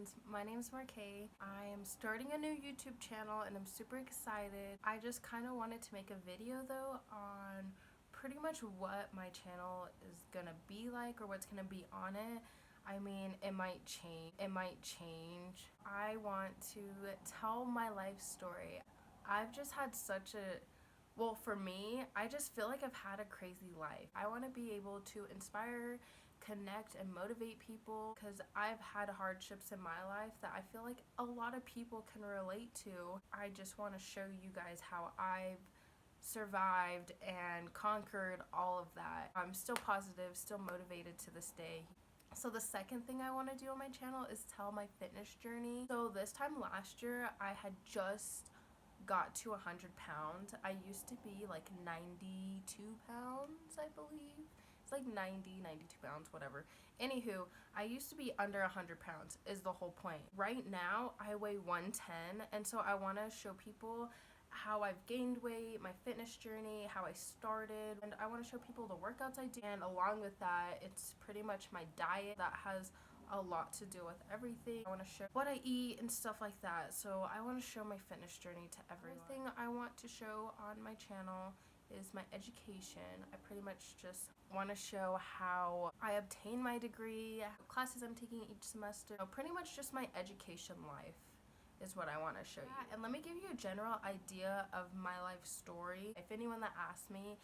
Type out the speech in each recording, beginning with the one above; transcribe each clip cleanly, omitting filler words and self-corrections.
friends, my name is Markay. I am starting a new YouTube channel and I'm super excited. I just kind of wanted to make a video though on pretty much what my channel is gonna be like or what's gonna be on it. I mean, it might change. I want to tell my life story. I've just had such a well, for me, I just feel like I've had a crazy life. I want to be able to inspire, connect, and motivate people because I've had hardships in my life that I feel like a lot of people can relate to. I just want to show you guys how I've survived and conquered all of that. I'm still positive, still motivated to this day. So the second thing I want to do on my channel is tell my fitness journey. So this time last year, I had just got to 100 pounds. I used to be like 92 pounds, I believe. It's like 92 pounds, whatever. Anywho, I used to be under 100 pounds is the whole point. Right now, I weigh 110, and so I want to show people how I've gained weight, my fitness journey, how I started, and I want to show people the workouts I do. And along with that, it's pretty much my diet that has a lot to do with everything. I want to show what I eat and stuff like that. So I want to show my fitness journey to everyone. Everything I want to show on my channel is my education. I pretty much just want to show how I obtained my degree, classes I'm taking each semester, pretty much just my education life is what I want to show you. And let me give you a general idea of my life story. If anyone that asks me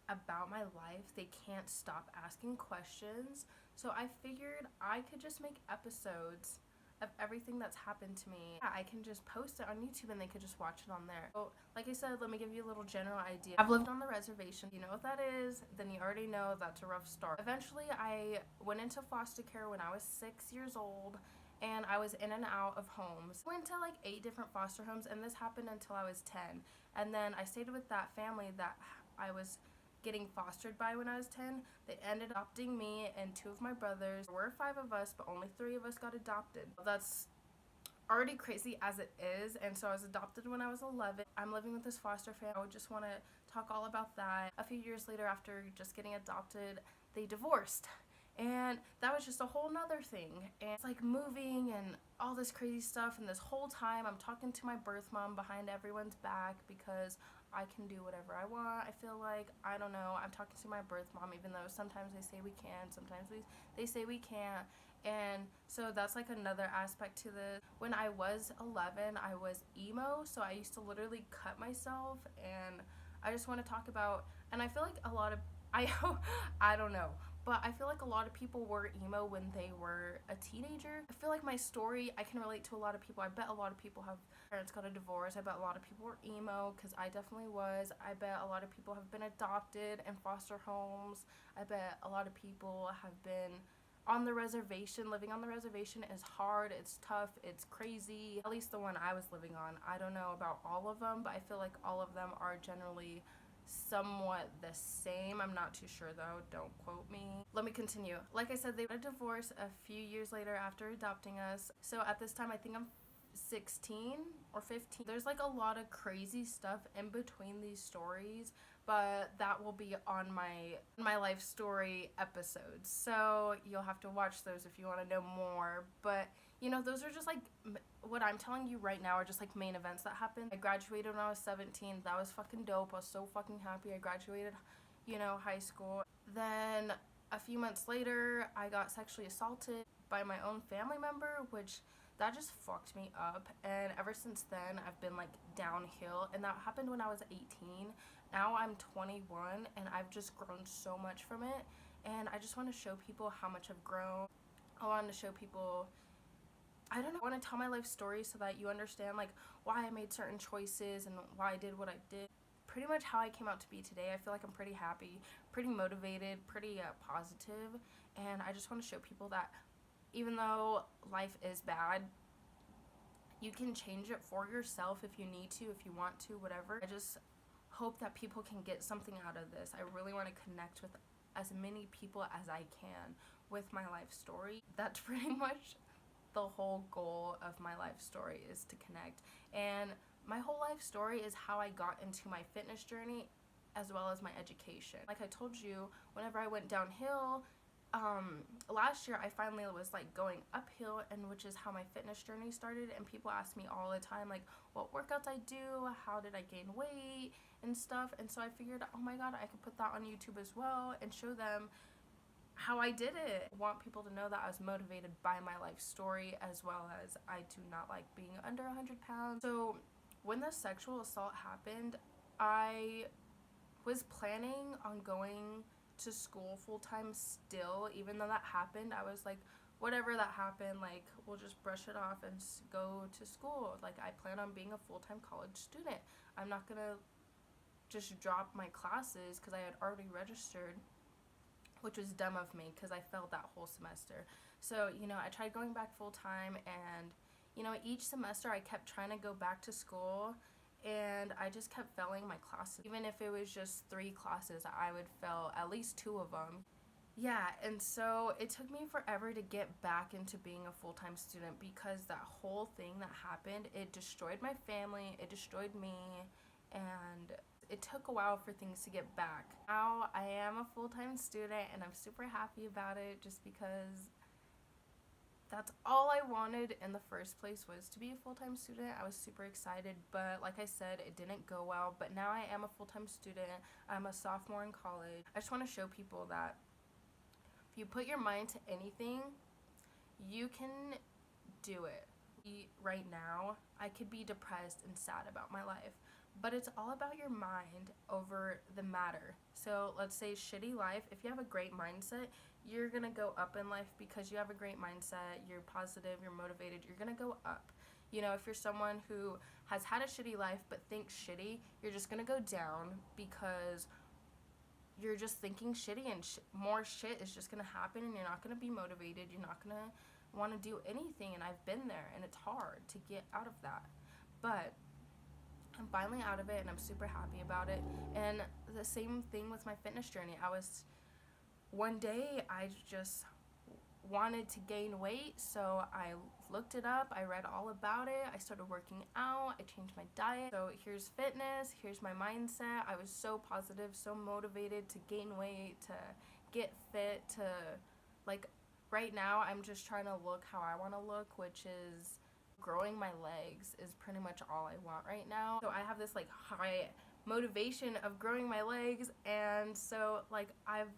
about my life, they can't stop asking questions. So I figured I could just make episodes of everything that's happened to me. I can just post it on YouTube and they could just watch it on there. So like I said, let me give you a little general idea. I've lived on the reservation. You know what that is? Then you already know that's a rough start. Eventually I went into foster care when I was 6 years old, and I was in and out of homes. I went to like 8 different foster homes, and this happened until I was 10. And then I stayed with that family that I was getting fostered by when I was 10. They ended up adopting me and 2 of my brothers. There were 5 of us, but only 3 of us got adopted. That's already crazy as it is, and so I was adopted when I was 11. I'm living with this foster family. I would just want to talk all about that. A few years later, after just getting adopted, they divorced. And that was just a whole nother thing. And it's like moving and all this crazy stuff, and this whole time I'm talking to my birth mom behind everyone's back because I can do whatever I want. I feel like, I don't know, I'm talking to my birth mom even though sometimes they say we can, sometimes they say we can't. And so that's like another aspect to this. When I was 11, I was emo, so I used to literally cut myself, and I just want to talk about, and I feel like a lot of, I don't know, but I feel like a lot of people were emo when they were a teenager. I feel like my story, I can relate to a lot of people. I bet a lot of people have parents got a divorce. I bet a lot of people were emo because I definitely was. I bet a lot of people have been adopted in foster homes. I bet a lot of people have been on the reservation. Living on the reservation is hard, it's tough, it's crazy. At least the one I was living on. I don't know about all of them, but I feel like all of them are generally somewhat the same. I'm not too sure though, don't quote me. Let me continue. Like I said, they got a divorce a few years later after adopting us. So at this time, I think I'm 16 or 15. There's like a lot of crazy stuff in between these stories, but that will be on my life story episodes. So you'll have to watch those if you want to know more. But you know, those are just like, what I'm telling you right now are just like main events that happened. I graduated when I was 17. That was fucking dope. I was so fucking happy. I graduated, you know, high school. Then a few months later, I got sexually assaulted by my own family member, which that just fucked me up. And ever since then, I've been like downhill. And that happened when I was 18. Now I'm 21 and I've just grown so much from it. And I just want to show people how much I've grown. I want to show people, I don't know, I want to tell my life story so that you understand like why I made certain choices and why I did what I did. Pretty much how I came out to be today. I feel like I'm pretty happy, pretty motivated, pretty positive, and I just want to show people that even though life is bad, you can change it for yourself if you need to, if you want to, whatever. I just hope that people can get something out of this. I really want to connect with as many people as I can with my life story. That's pretty much the whole goal of my life story, is to connect. And my whole life story is how I got into my fitness journey as well as my education. Like I told you, whenever I went downhill, last year I finally was like going uphill, and which is how my fitness journey started. And people ask me all the time like what workouts I do, how did I gain weight and stuff. And so I figured, oh my god, I could put that on YouTube as well and show them how I did it. I want people to know that I was motivated by my life story, as well as I do not like being under 100 pounds. So when the sexual assault happened, I was planning on going to school full-time still. Even though that happened, I was like, whatever that happened, like, we'll just brush it off and go to school. Like, I plan on being a full-time college student. I'm not gonna just drop my classes because I had already registered, which was dumb of me because I failed that whole semester. So, you know, I tried going back full-time, and, you know, each semester I kept trying to go back to school, and I just kept failing my classes. Even if it was just 3 classes, I would fail at least 2 of them. Yeah, and so it took me forever to get back into being a full-time student, because that whole thing that happened, it destroyed my family, it destroyed me, and it took a while for things to get back. Now I am a full-time student, and I'm super happy about it, just because that's all I wanted in the first place, was to be a full-time student. I was super excited, but like I said, it didn't go well. But now I am a full-time student. I'm a sophomore in college. I just want to show people that if you put your mind to anything, you can do it. Right now, I could be depressed and sad about my life, but it's all about your mind over the matter. So let's say shitty life, if you have a great mindset, you're gonna go up in life because you have a great mindset, you're positive, you're motivated, you're gonna go up. You know, if you're someone who has had a shitty life but thinks shitty, you're just gonna go down because you're just thinking shitty, and more shit is just gonna happen, and you're not gonna be motivated, you're not gonna want to do anything. And I've been there, and it's hard to get out of that, but I'm finally out of it, and I'm super happy about it. And the same thing with my fitness journey. One day I just wanted to gain weight, so I looked it up, I read all about it, I started working out, I changed my diet. So here's fitness, here's my mindset. I was so positive, so motivated to gain weight, to get fit, to, like, right now I'm just trying to look how I want to look, which is growing my legs is pretty much all I want right now. So I have this like high motivation of growing my legs, and so like I've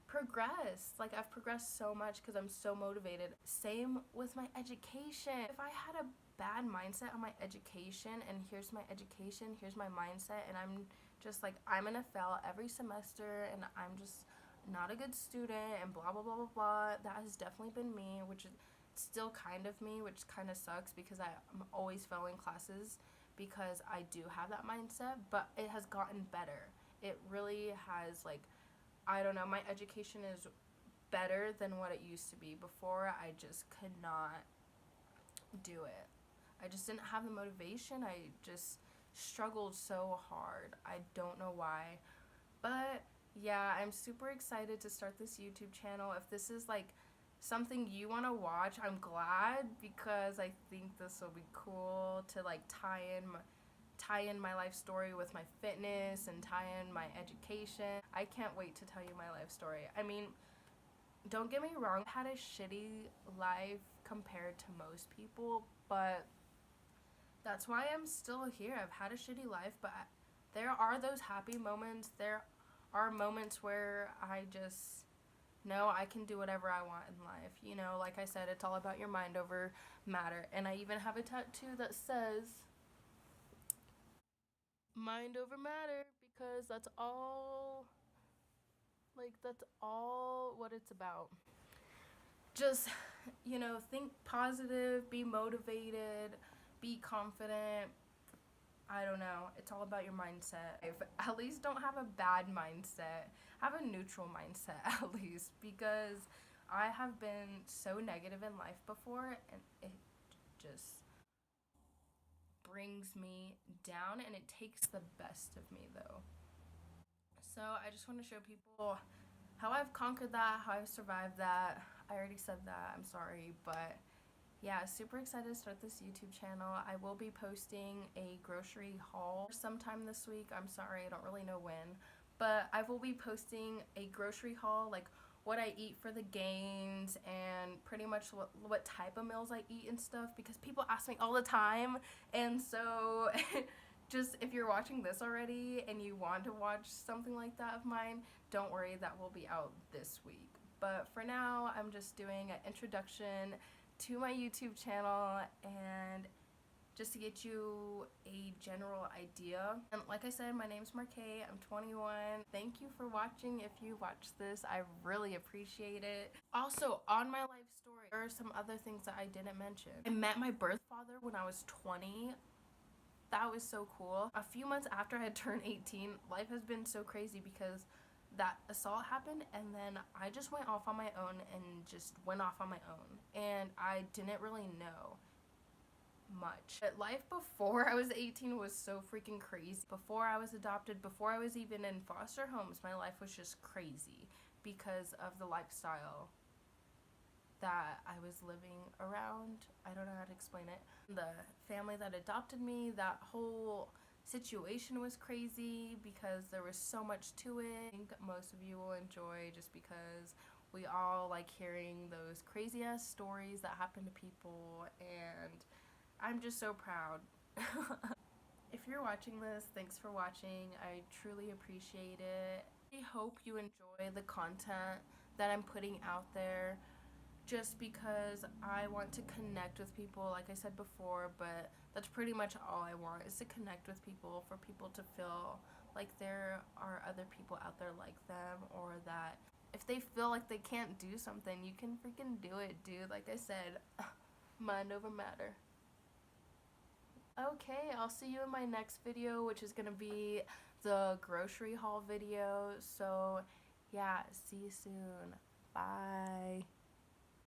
progressed so much because I'm so motivated. Same with my education. If I had a bad mindset on my education, and here's my education, here's my mindset, and I'm just like, I'm gonna fail every semester, and I'm just not a good student, and blah blah blah blah blah, that has definitely been me, which is still kind of me, which kind of sucks because I'm always failing classes because I do have that mindset. But it has gotten better. It really has. Like, I don't know, my education is better than what it used to be. Before, I just could not do it. I just didn't have the motivation. I just struggled so hard. I don't know why. But yeah, I'm super excited to start this YouTube channel. If this is like something you want to watch, I'm glad, because I think this will be cool to like tie in my life story with my fitness, and tie in my education. I can't wait to tell you my life story. I mean, don't get me wrong, I had a shitty life compared to most people, but that's why I'm still here. I've had a shitty life, but there are those happy moments. There are moments where I just know I can do whatever I want in life. You know, like I said, it's all about your mind over matter. And I even have a tattoo that says mind over matter, because that's all what it's about. Just, you know, think positive, be motivated, be confident. I don't know, it's all about your mindset. At least don't have a bad mindset, have a neutral mindset at least, because I have been so negative in life before, and it just brings me down, and it takes the best of me though. So I just want to show people how I've conquered that, how I've survived that. I already said that, I'm sorry, but yeah, super excited to start this YouTube channel. I will be posting a grocery haul sometime this week. I'm sorry, I don't really know when, but I will be posting a grocery haul, like what I eat for the gains and pretty much what type of meals I eat and stuff, because people ask me all the time. And so just if you're watching this already and you want to watch something like that of mine, don't worry, that will be out this week. But for now, I'm just doing an introduction to my YouTube channel and just to get you a general idea. And like I said, my name's Marquay, I'm 21. Thank you for watching. If you watched this, I really appreciate it. Also, on my life story, there are some other things that I didn't mention. I met my birth father when I was 20. That was so cool. A few months after I had turned 18, life has been so crazy because that assault happened, and then I just went off on my own and I didn't really know much. But life before I was 18 was so freaking crazy. Before I was adopted, before I was even in foster homes, my life was just crazy because of the lifestyle that I was living around. I don't know how to explain it. The family that adopted me, that whole situation was crazy because there was so much to it. I think most of you will enjoy, just because we all like hearing those crazy ass stories that happen to people, and I'm just so proud. If you're watching this, thanks for watching. I truly appreciate it. I hope you enjoy the content that I'm putting out there, just because I want to connect with people, like I said before, but that's pretty much all I want, is to connect with people, for people to feel like there are other people out there like them, or that if they feel like they can't do something, you can freaking do it, dude. Like I said, mind over matter. Okay, I'll see you in my next video, which is gonna be the grocery haul video. So yeah, see you soon. Bye.